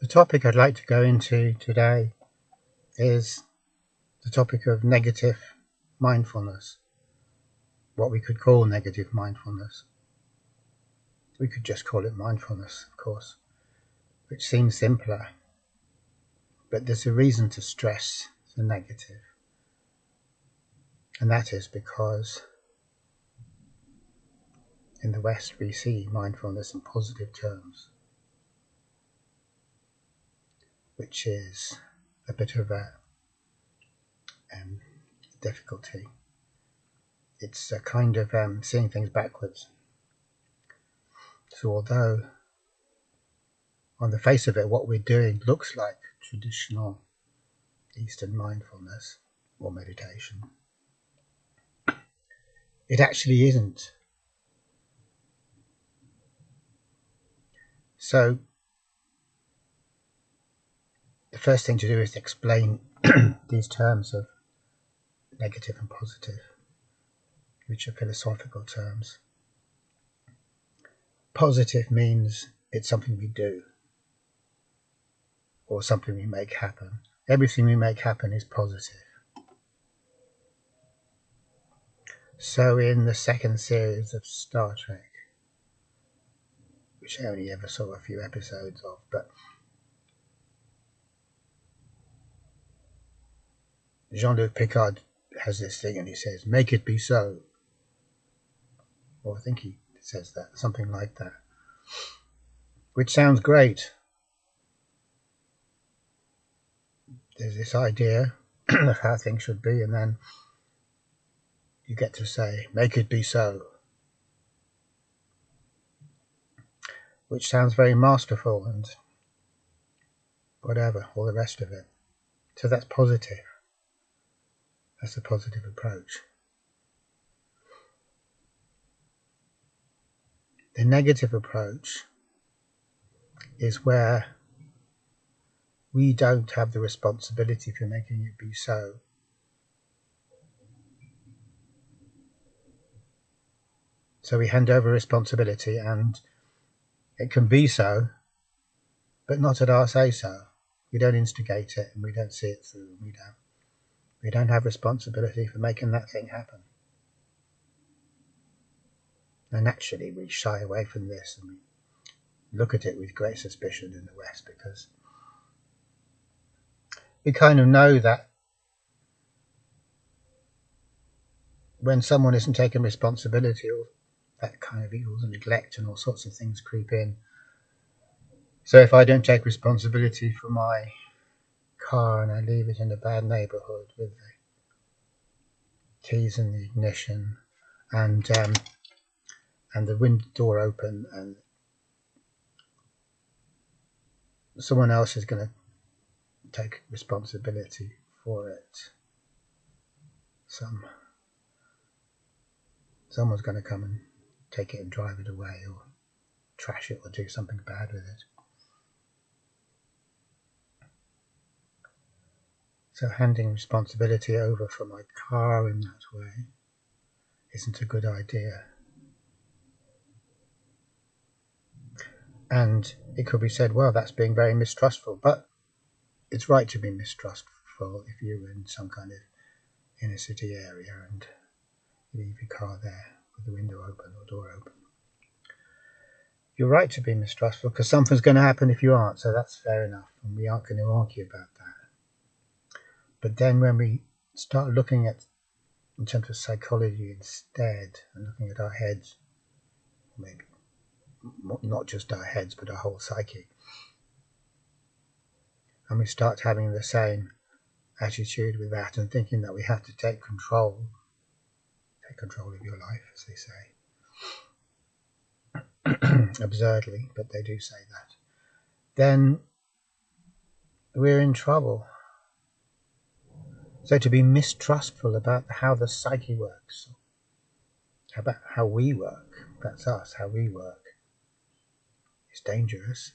The topic I'd like to go into today is the topic of negative mindfulness, what we could call negative mindfulness. We could just call it mindfulness, of course, which seems simpler, but there's a reason to stress the negative, and that is because in the West we see mindfulness in positive terms, which is a bit of a difficulty. It's a kind of seeing things backwards. So although on the face of it what we're doing looks like traditional Eastern mindfulness or meditation, it actually isn't. So the first thing to do is to explain these terms of negative and positive, which are philosophical terms. Positive means it's something we do or something we make happen. Everything we make happen is positive. So in the second series of Star Trek, which I only ever saw a few episodes of, but Jean-Luc Picard has this thing and he says, "Make it be so." Or I think he says that, something like that, which sounds great. There's this idea of how things should be, and then you get to say, "Make it be so," which sounds very masterful and whatever, all the rest of it. So that's positive. That's a positive approach. The negative approach is where we don't have the responsibility for making it be so. So we hand over responsibility and it can be so, but not at our say-so. We don't instigate it and we don't see it through. We don't have responsibility for making that thing happen. And naturally we shy away from this and we look at it with great suspicion in the West, because we kind of know that when someone isn't taking responsibility, or that kind of evil and neglect and all sorts of things creep in. So if I don't take responsibility for my car and I leave it in a bad neighbourhood with the keys in the ignition and the window door open, and someone else is going to take responsibility for it. Someone's going to come and take it and drive it away or trash it or do something bad with it. So handing responsibility over for my car in that way isn't a good idea. And it could be said, well, that's being very mistrustful, but it's right to be mistrustful if you're in some kind of inner city area and you leave your car there with the window open or door open. You're right to be mistrustful because something's going to happen if you aren't, so that's fair enough, and we aren't going to argue about that. But then when we start looking at, in terms of psychology instead, and looking at our heads, maybe not just our heads but our whole psyche, and we start having the same attitude with that and thinking that we have to take control of your life, as they say, absurdly, but they do say that, then we're in trouble. So to be mistrustful about how the psyche works, about how we work, that's us, how we work, it's dangerous.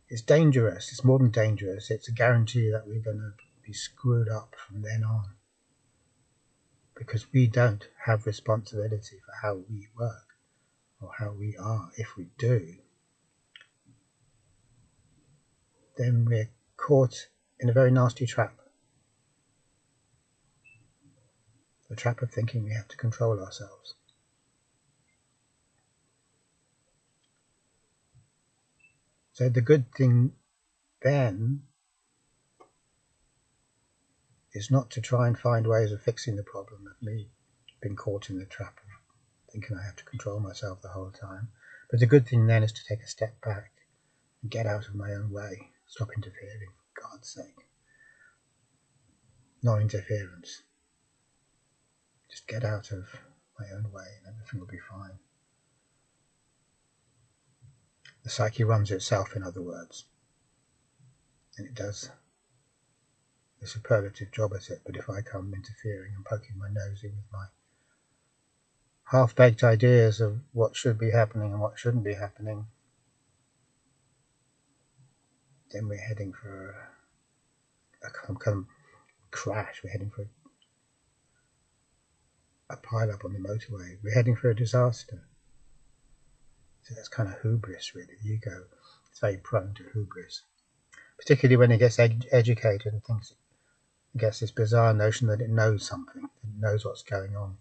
It's dangerous. It's more than dangerous. It's a guarantee that we're going to be screwed up from then on, because we don't have responsibility for how we work or how we are. If we do, then we're caught in a very nasty trap. The trap of thinking we have to control ourselves. So the good thing then is not to try and find ways of fixing the problem of me being caught in the trap of thinking I have to control myself the whole time. But the good thing then is to take a step back and get out of my own way. Stop interfering, for God's sake. No interference. Just get out of my own way and everything will be fine. The psyche runs itself, in other words. And it does a superlative job at it, but if I come interfering and poking my nose in with my half-baked ideas of what should be happening and what shouldn't be happening, then we're heading for a kind of crash. We're heading for a pile-up on the motorway. We're heading for a disaster. So that's kind of hubris, really. The ego is very prone to hubris, particularly when it gets educated and thinks it gets this bizarre notion that it knows something, that it knows what's going on,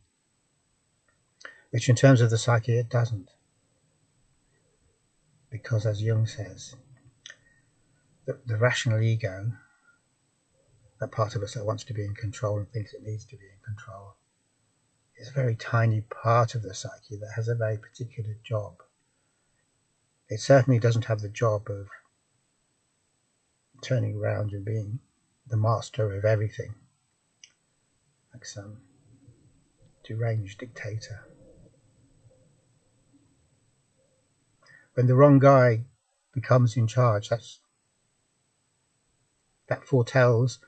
which in terms of the psyche it doesn't. Because as Jung says, the rational ego, that part of us that wants to be in control and thinks it needs to be in control, is a very tiny part of the psyche that has a very particular job. It certainly doesn't have the job of turning around and being the master of everything, like some deranged dictator. When the wrong guy becomes in charge, that foretells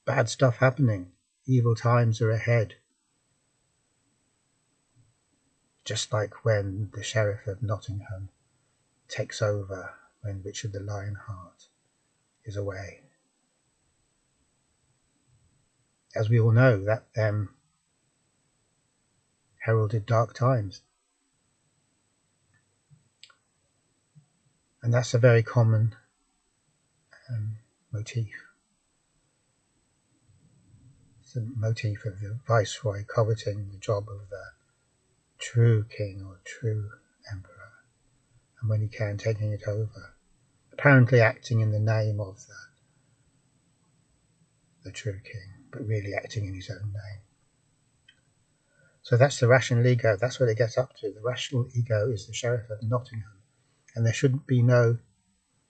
bad stuff happening. Evil times are ahead. Just like when the sheriff of Nottingham takes over when Richard the Lionheart is away. As we all know, that heralded dark times. And that's a very common motif. It's the motif of the viceroy coveting the job of the true king or true emperor, and when he can, taking it over, apparently acting in the name of the true king, but really acting in his own name. So that's the rational ego. That's what it gets up to. The rational ego is the sheriff of Nottingham, and there shouldn't be no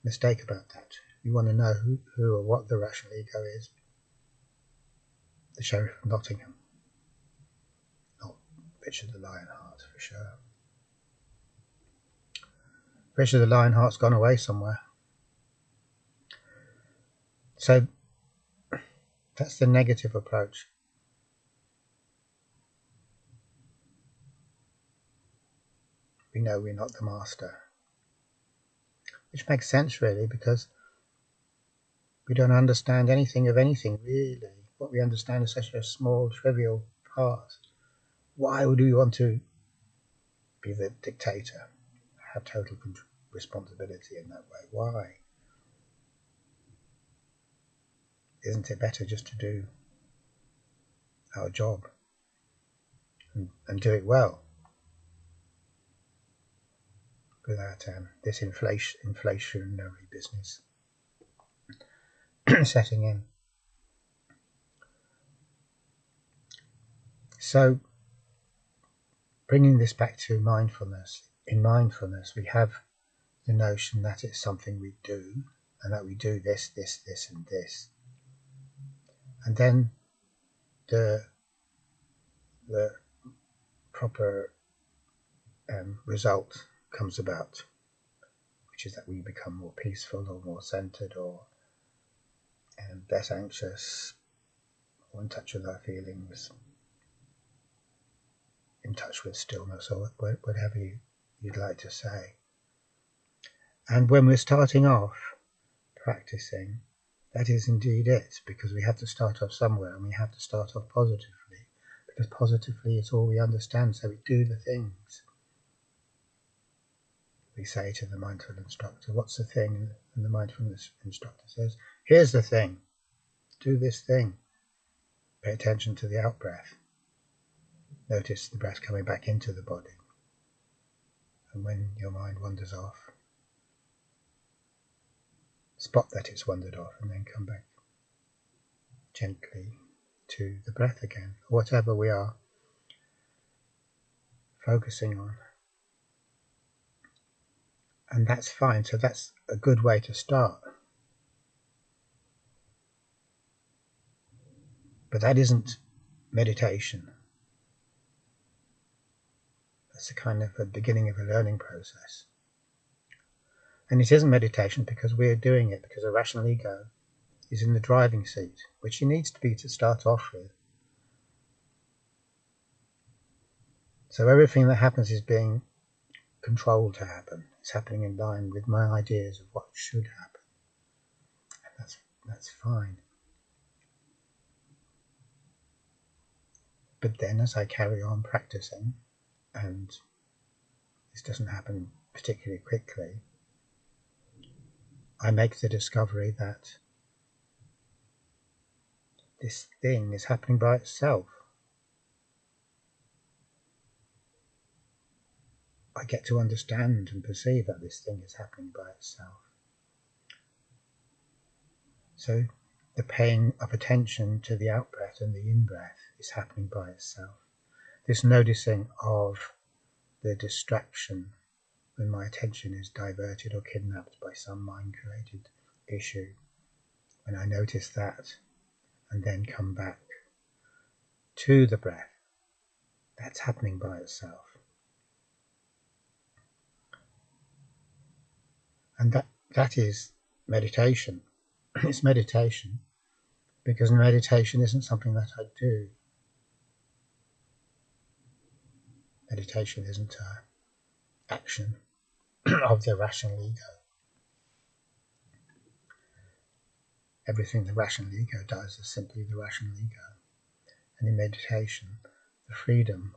mistake about that. You want to know who or what the rational ego is. The sheriff of Nottingham, not Richard the Lionheart, for sure. Richard the Lionheart's gone away somewhere. So that's the negative approach. We know we're not the master, which makes sense really, because we don't understand anything of anything really. What we understand is such a small, trivial part. Why would we want to be the dictator, have total responsibility in that way? Why? Isn't it better just to do our job and do it well, without this inflationary business setting in? So, bringing this back to mindfulness, in mindfulness we have the notion that it's something we do, and that we do this, this, this and this. And then the proper result comes about, which is that we become more peaceful or more centered or less anxious, or in touch with our feelings, in touch with stillness, or whatever you'd like to say. And when we're starting off practicing, that is indeed it, because we have to start off somewhere, and we have to start off positively, because positively is all we understand, so we do the things. we say to the mindful instructor, what's the thing? And the mindfulness instructor says, here's the thing. Do this thing. Pay attention to the out-breath. Notice the breath coming back into the body. And when your mind wanders off, spot that it's wandered off and then come back gently to the breath again, or whatever we are focusing on. And that's fine. So that's a good way to start. But that isn't meditation. That's a kind of a beginning of a learning process. And it isn't meditation because we're doing it because a rational ego is in the driving seat, which he needs to be to start off with. So everything that happens is being controlled to happen. It's happening in line with my ideas of what should happen. And that's fine. But then as I carry on practicing, and this doesn't happen particularly quickly, I make the discovery that this thing is happening by itself. I get to understand and perceive that this thing is happening by itself. So the paying of attention to the out-breath and the in-breath is happening by itself. This noticing of the distraction when my attention is diverted or kidnapped by some mind-created issue, when I notice that and then come back to the breath, that's happening by itself. And that is meditation. It's meditation because meditation isn't something that I do. Meditation isn't an action of the rational ego. Everything the rational ego does is simply the rational ego. And in meditation, the freedom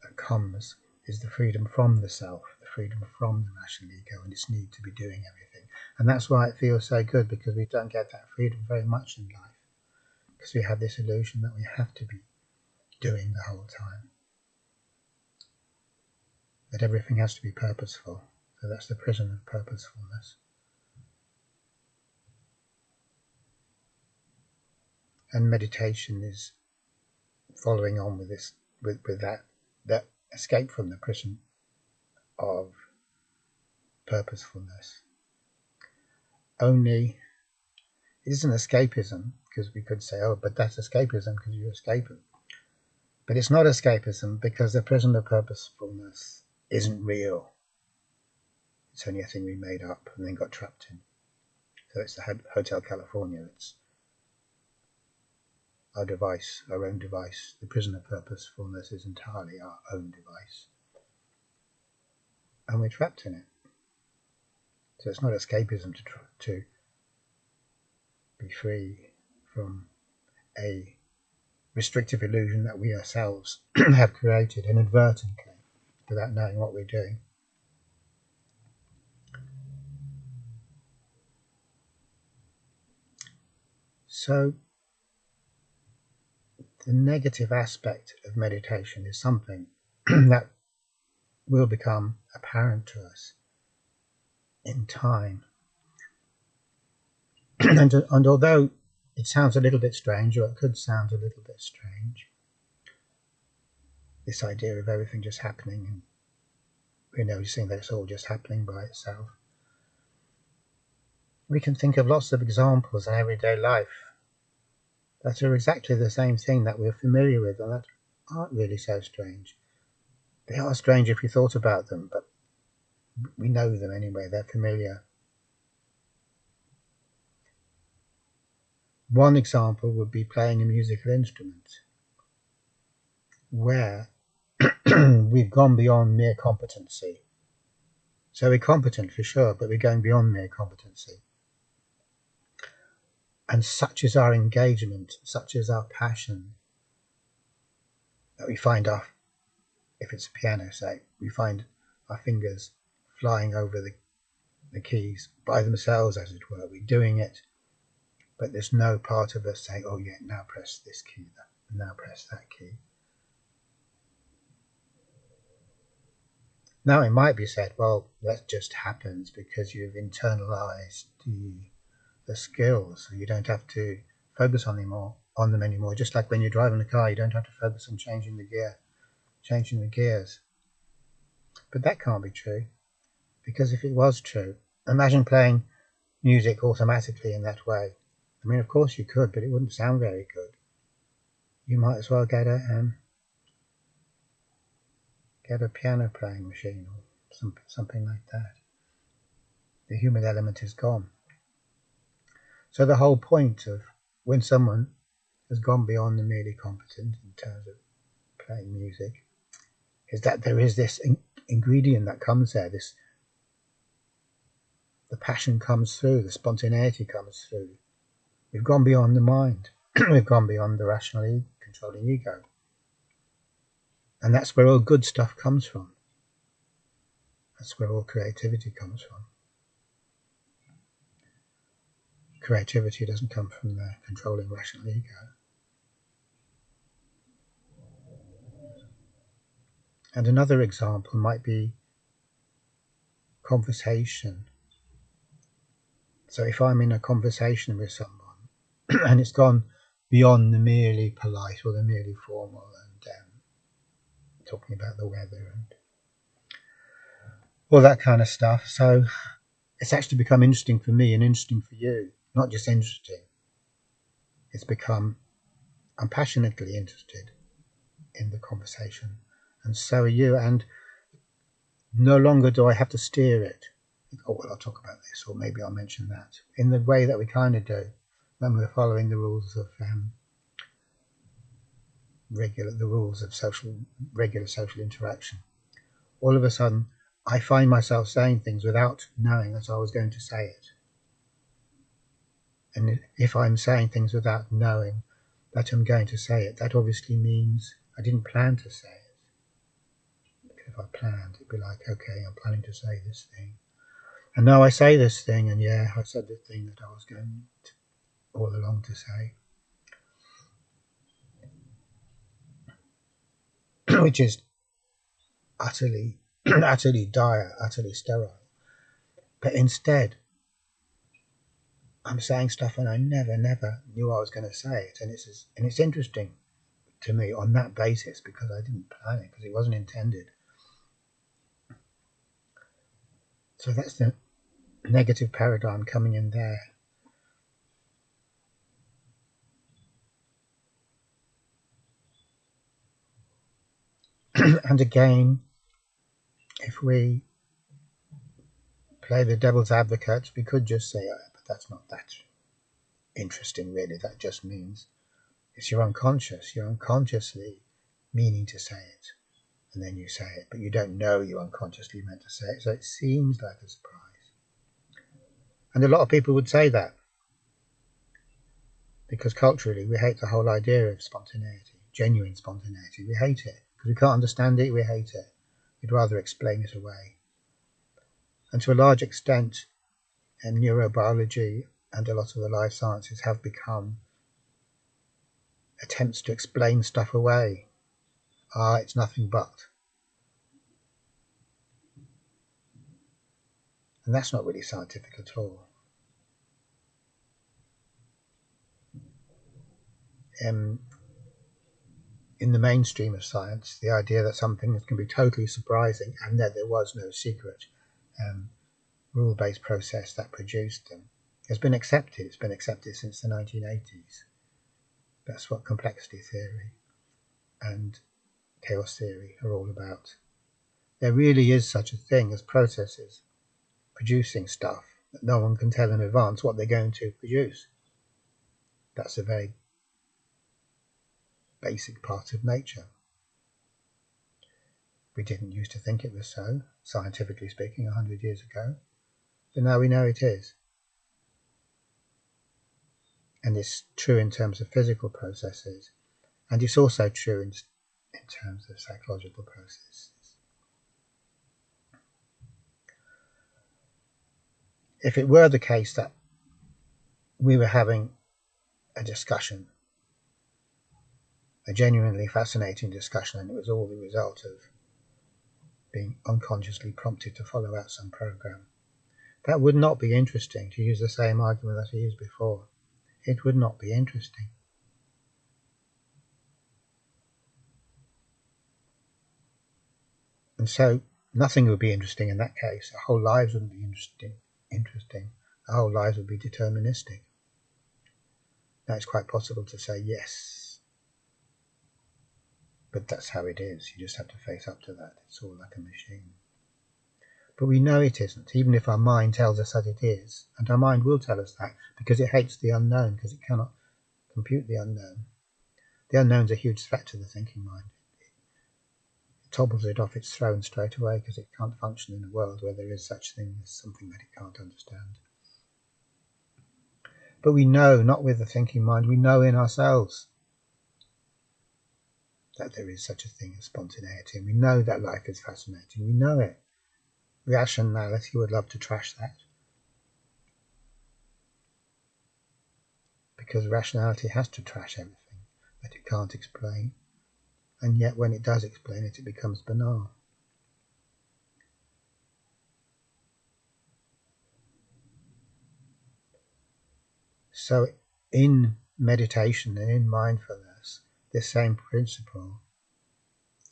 that comes is the freedom from the self, the freedom from the rational ego and its need to be doing everything. And that's why it feels so good, because we don't get that freedom very much in life, because we have this illusion that we have to be doing the whole time, that everything has to be purposeful. So that's the prison of purposefulness. And meditation is following on with this, with that escape from the prison of purposefulness. Only it isn't escapism, because we could say, oh, but that's escapism because you escape it. But it's not escapism because the prison of purposefulness isn't real. It's only a thing we made up and then got trapped in. So it's the Hotel California. It's our device, our own device. The prison of purposefulness is entirely our own device. And we're trapped in it. So it's not escapism to be free from a restrictive illusion that we ourselves have created inadvertently without knowing what we're doing. So the negative aspect of meditation is something that will become apparent to us in time. and although it sounds a little bit strange, or it could sound a little bit strange, this idea of everything just happening and we're noticing that it's all just happening by itself, we can think of lots of examples in everyday life that are exactly the same thing that we're familiar with and that aren't really so strange. They are strange if we thought about them, but we know them anyway, they're familiar. One example would be playing a musical instrument, where we've gone beyond mere competency. So we're competent for sure, but we're going beyond mere competency. And such is our engagement, such is our passion, that we find if it's a piano, say, we find our fingers flying over the keys by themselves, as it were. We're doing it, but there's no part of us saying, oh yeah, now press this key, now press that key. Now it might be said, well, that just happens because you've internalized the skills, so you don't have to focus on them anymore. Just like when you're driving a car, you don't have to focus on changing the gears. But that can't be true, because if it was true, imagine playing music automatically in that way. I mean, of course you could, but it wouldn't sound very good. You might as well get a piano playing machine or something like that. The human element is gone. So the whole point of when someone has gone beyond the merely competent in terms of playing music is that there is this ingredient that comes there, the passion comes through, the spontaneity comes through. We've gone beyond the mind. We've gone beyond the rational controlling ego. And that's where all good stuff comes from. That's where all creativity comes from. Creativity doesn't come from the controlling rational ego. And another example might be conversation. So if I'm in a conversation with someone and it's gone beyond the merely polite or the merely formal and talking about the weather and all that kind of stuff, so it's actually become interesting for me and interesting for you. Not just interesting, it's become, I'm passionately interested in the conversation, and so are you, and no longer do I have to steer it. Oh, well, I'll talk about this, or maybe I'll mention that, in the way that we kind of do when we're following the rules of regular social interaction. All of a sudden, I find myself saying things without knowing that I was going to say it. And if I'm saying things without knowing that I'm going to say it, that obviously means I didn't plan to say it. If I planned, it'd be like, okay, I'm planning to say this thing. And now I say this thing, and yeah, I said the thing that I was going to all along to say. Which is utterly dire, utterly sterile. But instead, I'm saying stuff and I never knew I was going to say it. And it's interesting to me on that basis, because I didn't plan it, because it wasn't intended. So that's the negative paradigm coming in there. And again, if we play the devil's advocate, we could just say, oh, but that's not that interesting really. That just means it's your unconscious. You're unconsciously meaning to say it, and then you say it, but you don't know you unconsciously meant to say it, so it seems like a surprise. And a lot of people would say that, because culturally we hate the whole idea of spontaneity, genuine spontaneity. We hate it because we can't understand it. We hate it. We'd rather explain it away. And to a large extent, neurobiology and a lot of the life sciences have become attempts to explain stuff away. It's nothing but. And that's not really scientific at all. In the mainstream of science, the idea that some things can be totally surprising and that there was no secret rule-based process that produced them has been accepted. It's been accepted since the 1980s. That's what complexity theory and chaos theory are all about. There really is such a thing as processes producing stuff that no one can tell in advance what they're going to produce. That's a very basic part of nature. We didn't used to think it was so, scientifically speaking, 100 years ago, but now we know it is. And it's true in terms of physical processes, and it's also true in terms of psychological processes. if it were the case that we were having a discussion, a genuinely fascinating discussion, and it was all the result of being unconsciously prompted to follow out some program, that would not be interesting, to use the same argument that I used before. It would not be interesting. And so nothing would be interesting in that case. Our whole lives wouldn't be interesting. Our whole lives would be deterministic. Now it's quite possible to say yes, but that's how it is. You just have to face up to that. It's all like a machine. But we know it isn't, even if our mind tells us that it is. And our mind will tell us that because it hates the unknown, because it cannot compute the unknown. The unknown's a huge threat to the thinking mind. It topbles it off its throne straight away because it can't function in a world where there is such thing as something that it can't understand. But we know, not with the thinking mind, we know in ourselves that there is such a thing as spontaneity, and we know that life is fascinating. We know it. Rationality would love to trash that, because rationality has to trash everything that it can't explain, and yet when it does explain it, it becomes banal. So in meditation and in mindfulness, this same principle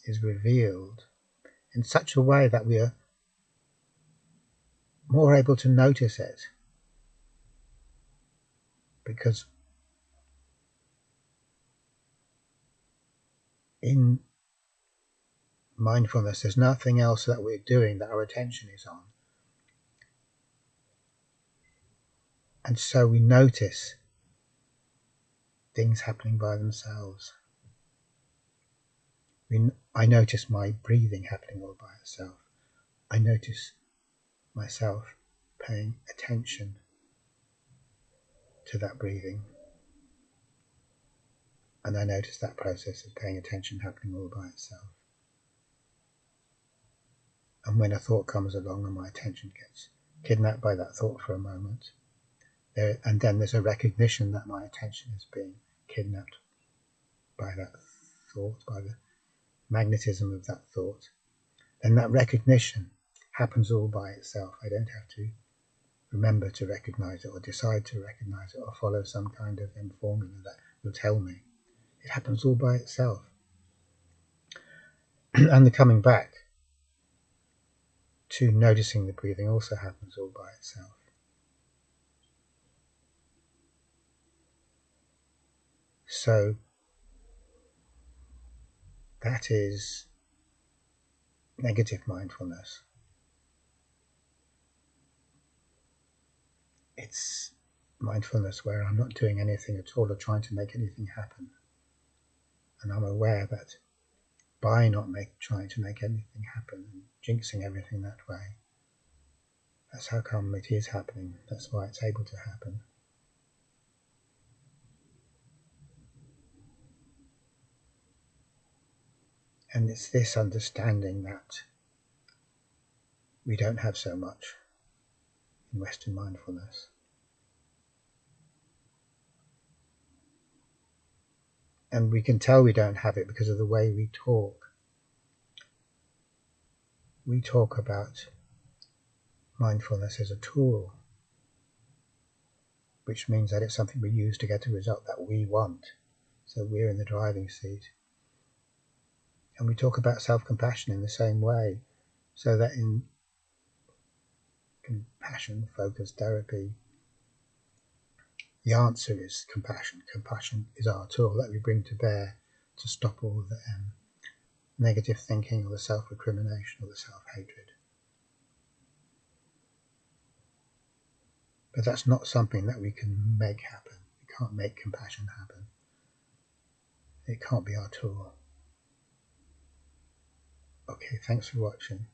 is revealed in such a way that we are more able to notice it, because in mindfulness there's nothing else that we're doing that our attention is on, and so we notice things happening by themselves. I notice my breathing happening all by itself. I notice myself paying attention to that breathing, and I notice that process of paying attention happening all by itself. And when a thought comes along and my attention gets kidnapped by that thought for a moment, and then there's a recognition that my attention is being kidnapped by that thought, by the magnetism of that thought, then that recognition happens all by itself. I don't have to remember to recognize it or decide to recognize it or follow some kind of formula that will tell me. It happens all by itself. And the coming back to noticing the breathing also happens all by itself. So that is negative mindfulness. It's mindfulness where I'm not doing anything at all or trying to make anything happen. And I'm aware that by not trying to make anything happen and jinxing everything that way, that's how come it is happening. That's why it's able to happen. And it's this understanding that we don't have so much in Western mindfulness. And we can tell we don't have it because of the way we talk. We talk about mindfulness as a tool, which means that it's something we use to get a result that we want. So we're in the driving seat. And we talk about self-compassion in the same way, so that in compassion-focused therapy, the answer is compassion. Compassion is our tool that we bring to bear to stop all the negative thinking or the self-recrimination or the self-hatred. But that's not something that we can make happen. We can't make compassion happen. It can't be our tool. Okay, thanks for watching.